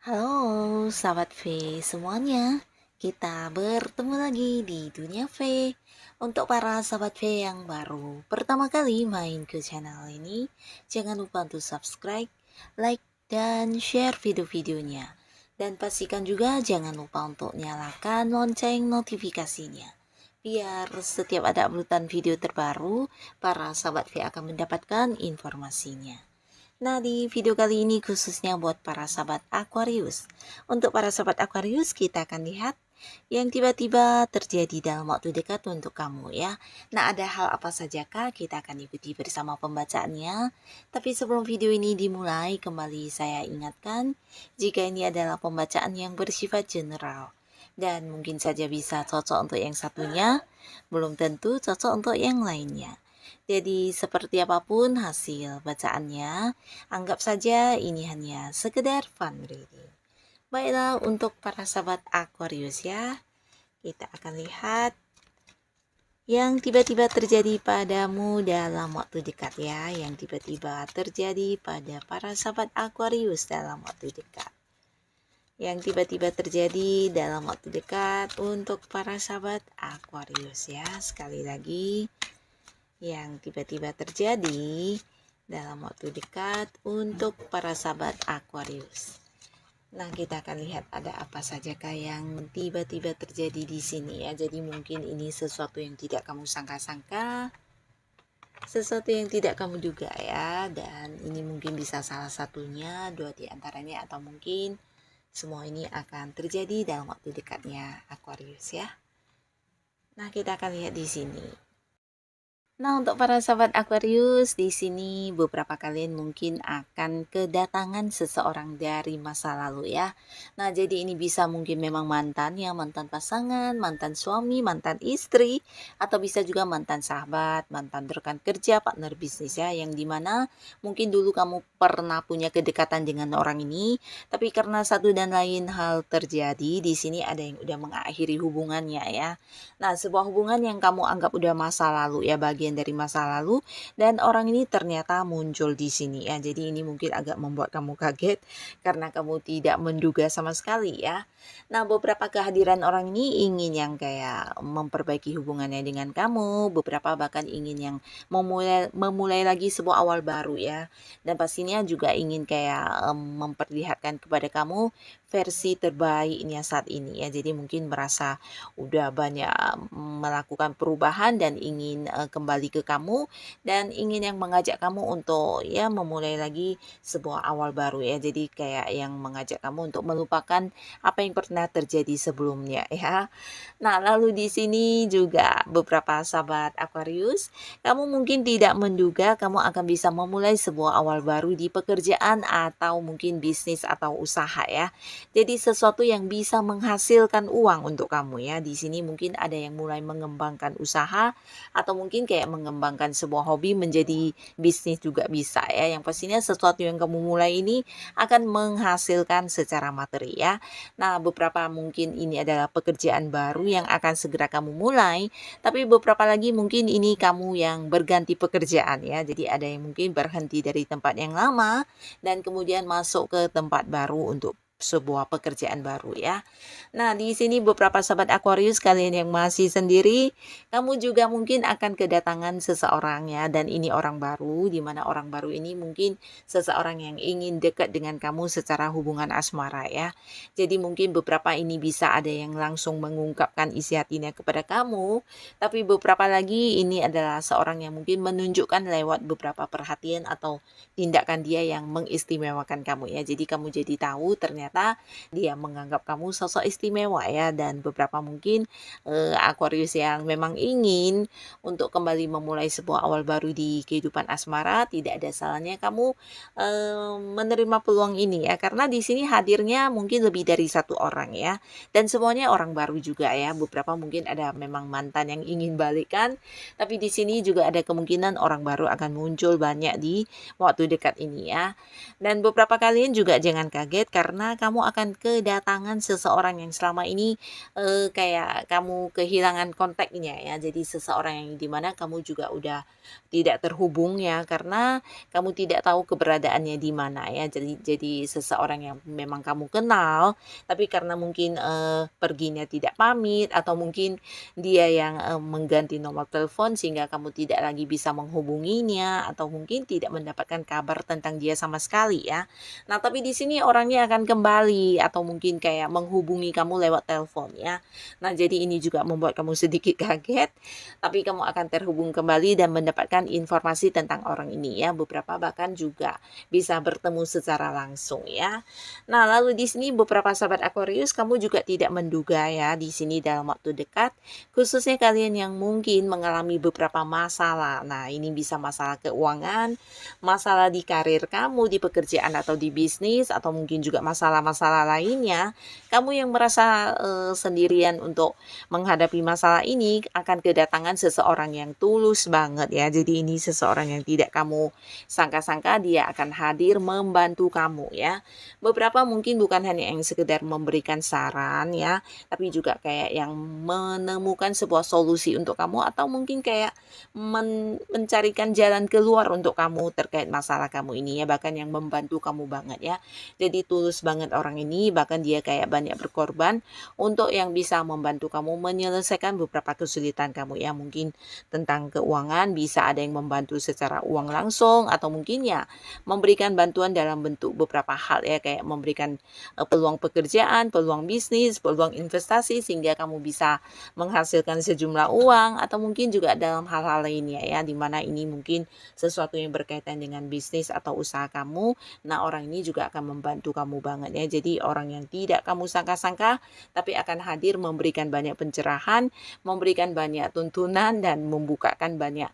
Halo, sahabat V semuanya. Kita bertemu lagi di dunia V. Untuk para sahabat V yang baru pertama kali main ke channel ini, jangan lupa untuk subscribe, like, dan share video-videonya. Dan pastikan juga jangan lupa untuk nyalakan lonceng notifikasinya. Biar setiap ada uploadan video terbaru, para sahabat V akan mendapatkan informasinya. Nah, di video kali ini khususnya buat para sahabat Aquarius. Untuk para sahabat Aquarius, kita akan lihat yang tiba-tiba terjadi dalam waktu dekat untuk kamu ya. Nah, ada hal apa sajakah? Kita akan ikuti bersama pembacaannya. Tapi sebelum video ini dimulai, kembali saya ingatkan, jika ini adalah pembacaan yang bersifat general. Dan mungkin saja bisa cocok untuk yang satunya, belum tentu cocok untuk yang lainnya. Jadi seperti apapun hasil bacaannya, anggap saja ini hanya sekedar fun reading. Baiklah, untuk para sahabat Aquarius ya, kita akan lihat yang tiba-tiba terjadi padamu dalam waktu dekat ya, yang tiba-tiba terjadi pada para sahabat Aquarius dalam waktu dekat. Yang tiba-tiba terjadi dalam waktu dekat untuk para sahabat Aquarius ya. Sekali lagi, yang tiba-tiba terjadi dalam waktu dekat untuk para sahabat Aquarius. Nah, kita akan lihat ada apa sajakah yang tiba-tiba terjadi di sini ya. Jadi mungkin ini sesuatu yang tidak kamu sangka-sangka, sesuatu yang tidak kamu duga ya. Dan ini mungkin bisa salah satunya, dua di antaranya, atau mungkin semua ini akan terjadi dalam waktu dekatnya Aquarius ya. Nah, kita akan lihat di sini. Nah, untuk para sahabat Aquarius, di sini beberapa kalian mungkin akan kedatangan seseorang dari masa lalu ya. Nah, jadi ini bisa mungkin memang mantan ya, mantan pasangan, mantan suami, mantan istri, atau bisa juga mantan sahabat, mantan rekan kerja, partner bisnis ya, yang dimana mungkin dulu kamu pernah punya kedekatan dengan orang ini, tapi karena satu dan lain hal terjadi, di sini ada yang udah mengakhiri hubungannya ya. Nah, sebuah hubungan yang kamu anggap udah masa lalu ya, bagian dari masa lalu, dan orang ini ternyata muncul di sini ya. Jadi ini mungkin agak membuat kamu kaget karena kamu tidak menduga sama sekali ya. Nah, beberapa kehadiran orang ini ingin yang kayak memperbaiki hubungannya dengan kamu, beberapa bahkan ingin yang memulai lagi sebuah awal baru ya. Dan pastinya juga ingin kayak memperlihatkan kepada kamu versi terbaiknya saat ini ya. Jadi mungkin merasa udah banyak melakukan perubahan dan ingin kembali ke kamu, dan ingin yang mengajak kamu untuk ya memulai lagi sebuah awal baru ya. Jadi kayak yang mengajak kamu untuk melupakan apa yang pernah terjadi sebelumnya ya. Nah, lalu di sini juga beberapa sahabat Aquarius, kamu mungkin tidak menduga kamu akan bisa memulai sebuah awal baru di pekerjaan atau mungkin bisnis atau usaha ya. Jadi sesuatu yang bisa menghasilkan uang untuk kamu ya. Di sini mungkin ada yang mulai mengembangkan usaha, atau mungkin kayak mengembangkan sebuah hobi menjadi bisnis juga bisa ya. Yang pastinya sesuatu yang kamu mulai ini akan menghasilkan secara materi ya. Nah, beberapa mungkin ini adalah pekerjaan baru yang akan segera kamu mulai, tapi beberapa lagi mungkin ini kamu yang berganti pekerjaan ya. Jadi ada yang mungkin berhenti dari tempat yang lama dan kemudian masuk ke tempat baru untuk sebuah pekerjaan baru ya. Nah, di sini beberapa sahabat Aquarius kalian yang masih sendiri, kamu juga mungkin akan kedatangan seseorang ya, dan ini orang baru, di mana orang baru ini mungkin seseorang yang ingin dekat dengan kamu secara hubungan asmara ya. Jadi mungkin beberapa ini bisa ada yang langsung mengungkapkan isi hatinya kepada kamu, tapi beberapa lagi ini adalah seorang yang mungkin menunjukkan lewat beberapa perhatian atau tindakan dia yang mengistimewakan kamu ya. Jadi kamu jadi tahu ternyata dia menganggap kamu sosok istimewa ya. Dan beberapa mungkin Aquarius yang memang ingin untuk kembali memulai sebuah awal baru di kehidupan asmara, tidak ada salahnya kamu menerima peluang ini ya, karena di sini hadirnya mungkin lebih dari satu orang ya, dan semuanya orang baru juga ya. Beberapa mungkin ada memang mantan yang ingin balikan, tapi di sini juga ada kemungkinan orang baru akan muncul banyak di waktu dekat ini ya. Dan beberapa kalian juga jangan kaget karena kamu akan kedatangan seseorang yang selama ini kayak kamu kehilangan kontaknya ya. Jadi seseorang yang dimana kamu juga udah tidak terhubung ya, karena kamu tidak tahu keberadaannya di mana ya. Jadi seseorang yang memang kamu kenal, tapi karena mungkin perginya tidak pamit, atau mungkin dia yang mengganti nomor telepon sehingga kamu tidak lagi bisa menghubunginya, atau mungkin tidak mendapatkan kabar tentang dia sama sekali ya. Nah, tapi di sini orangnya akan kembali atau mungkin kayak menghubungi kamu lewat telepon ya. Nah, jadi ini juga membuat kamu sedikit kaget, tapi kamu akan terhubung kembali dan mendapatkan informasi tentang orang ini ya. Beberapa bahkan juga bisa bertemu secara langsung ya. Nah, lalu di sini beberapa sahabat Aquarius, kamu juga tidak menduga ya di sini dalam waktu dekat, khususnya kalian yang mungkin mengalami beberapa masalah. Nah, ini bisa masalah keuangan, masalah di karir kamu, di pekerjaan atau di bisnis, atau mungkin juga masalah-masalah lainnya. Kamu yang merasa sendirian untuk menghadapi masalah ini akan kedatangan seseorang yang tulus banget ya. Jadi ini seseorang yang tidak kamu sangka-sangka dia akan hadir membantu kamu ya. Beberapa mungkin bukan hanya yang sekedar memberikan saran ya, tapi juga kayak yang menemukan sebuah solusi untuk kamu, atau mungkin kayak mencarikan jalan keluar untuk kamu terkait masalah kamu ini ya, bahkan yang membantu kamu banget ya. Jadi tulus banget orang ini, bahkan dia kayak banyak berkorban untuk yang bisa membantu kamu menyelesaikan beberapa kesulitan kamu ya. Mungkin tentang keuangan bisa ada yang membantu secara uang langsung, atau mungkin ya memberikan bantuan dalam bentuk beberapa hal ya, kayak memberikan peluang pekerjaan, peluang bisnis, peluang investasi sehingga kamu bisa menghasilkan sejumlah uang, atau mungkin juga dalam hal-hal lainnya ya, dimana ini mungkin sesuatu yang berkaitan dengan bisnis atau usaha kamu. Nah, orang ini juga akan membantu kamu banget ya. Jadi orang yang tidak kamu sangka-sangka tapi akan hadir memberikan banyak pencerahan, memberikan banyak tuntunan, dan membukakan banyak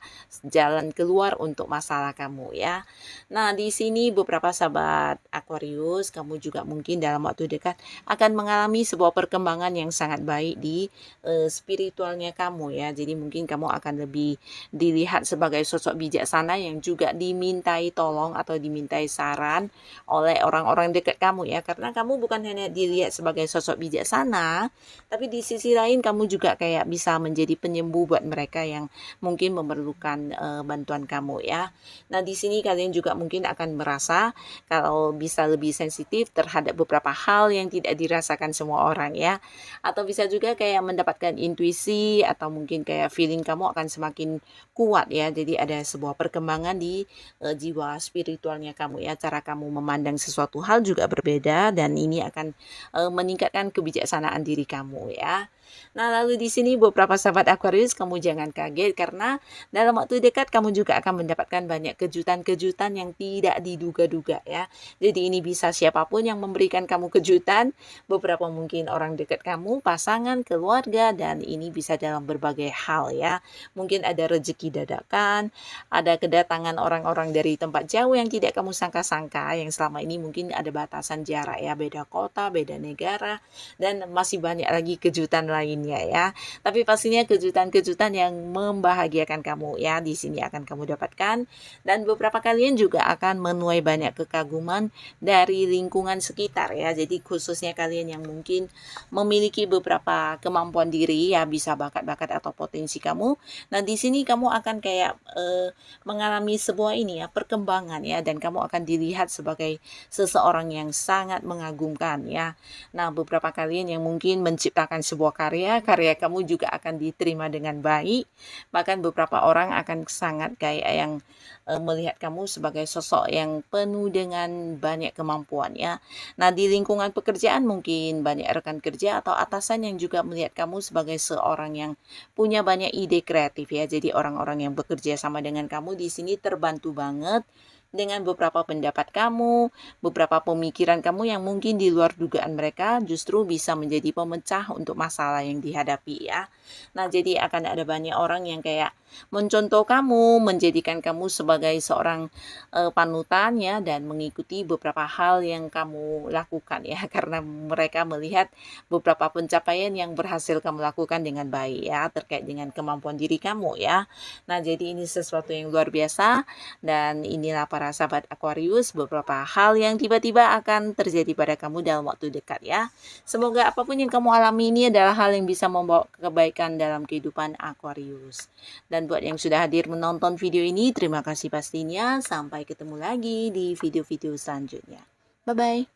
jalan keluar untuk masalah kamu ya. Nah, di sini beberapa sahabat Aquarius, kamu juga mungkin dalam waktu dekat akan mengalami sebuah perkembangan yang sangat baik di spiritualnya kamu ya. Jadi mungkin kamu akan lebih dilihat sebagai sosok bijaksana yang juga dimintai tolong atau dimintai saran oleh orang-orang dekat kamu ya. Karena kamu bukan hanya dilihat sebagai sosok bijaksana, tapi di sisi lain kamu juga kayak bisa menjadi penyembuh buat mereka yang mungkin memerlukan bantuan kamu ya. Nah, di sini kalian juga mungkin akan merasa kalau bisa lebih sensitif terhadap beberapa hal yang tidak dirasakan semua orang ya. Atau bisa juga kayak mendapatkan intuisi, atau mungkin kayak feeling kamu akan semakin kuat ya. Jadi ada sebuah perkembangan di jiwa spiritualnya kamu ya. Cara kamu memandang sesuatu hal juga berbeda, dan ini akan meningkatkan kebijaksanaan diri kamu ya. Nah, lalu di sini beberapa sahabat Aquarius, kamu jangan kaget karena dalam waktu dekat kamu juga akan mendapatkan banyak kejutan-kejutan yang tidak diduga-duga ya. Jadi ini bisa siapapun yang memberikan kamu kejutan, beberapa mungkin orang dekat kamu, pasangan, keluarga, dan ini bisa dalam berbagai hal ya. Mungkin ada rezeki dadakan, ada kedatangan orang-orang dari tempat jauh yang tidak kamu sangka-sangka, yang selama ini mungkin ada batasan jarak ya, beda kota, beda negara, dan masih banyak lagi kejutan lainnya ya. Tapi pastinya kejutan-kejutan yang membahagiakan kamu ya di sini akan kamu dapatkan, dan beberapa kalian juga akan menuai banyak kekaguman dari lingkungan sekitar ya. Jadi khususnya kalian yang mungkin memiliki beberapa kemampuan diri ya, bisa bakat-bakat atau potensi kamu. Nah, di sini kamu akan kayak mengalami sebuah ini ya, perkembangan ya, dan kamu akan dilihat sebagai seseorang yang sangat mengagumkan ya. Nah, beberapa kalian yang mungkin menciptakan sebuah karya kamu juga akan diterima dengan baik. Bahkan beberapa orang akan sangat kayak yang melihat kamu sebagai sosok yang penuh dengan banyak kemampuan ya. Nah, di lingkungan pekerjaan mungkin banyak rekan kerja atau atasan yang juga melihat kamu sebagai seorang yang punya banyak ide kreatif ya. Jadi orang-orang yang bekerja sama dengan kamu di sini terbantu banget dengan beberapa pendapat kamu, beberapa pemikiran kamu yang mungkin di luar dugaan mereka justru bisa menjadi pemecah untuk masalah yang dihadapi ya. Nah, jadi akan ada banyak orang yang kayak mencontoh kamu, menjadikan kamu sebagai seorang panutan ya, dan mengikuti beberapa hal yang kamu lakukan ya, karena mereka melihat beberapa pencapaian yang berhasil kamu lakukan dengan baik ya, terkait dengan kemampuan diri kamu ya. Nah, jadi ini sesuatu yang luar biasa, dan inilah para para sahabat Aquarius, beberapa hal yang tiba-tiba akan terjadi pada kamu dalam waktu dekat ya. Semoga apapun yang kamu alami ini adalah hal yang bisa membawa kebaikan dalam kehidupan Aquarius. Dan buat yang sudah hadir menonton video ini, terima kasih pastinya. Sampai ketemu lagi di video-video selanjutnya. Bye-bye.